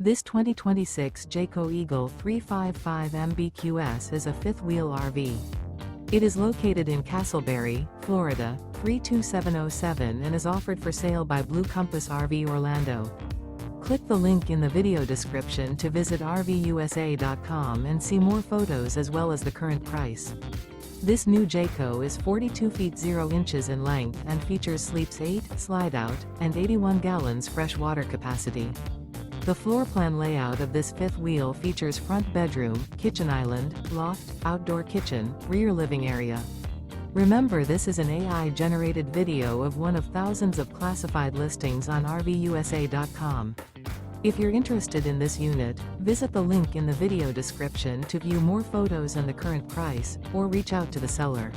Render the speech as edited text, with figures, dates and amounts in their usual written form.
This 2026 Jayco Eagle 355 MBQS is a fifth-wheel RV. It is located in Casselberry, Florida, 32707 and is offered for sale by Blue Compass RV Orlando. Click the link in the video description to visit RVUSA.com and see more photos as well as the current price. This new Jayco is 42 feet 0 inches in length and features sleeps 8, slide-out, and 81 gallons fresh water capacity. The floor plan layout of this fifth wheel features front bedroom, kitchen island, loft, outdoor kitchen, rear living area. Remember, this is an AI-generated video of one of thousands of classified listings on RVUSA.com. If you're interested in this unit, visit the link in the video description to view more photos and the current price, or reach out to the seller.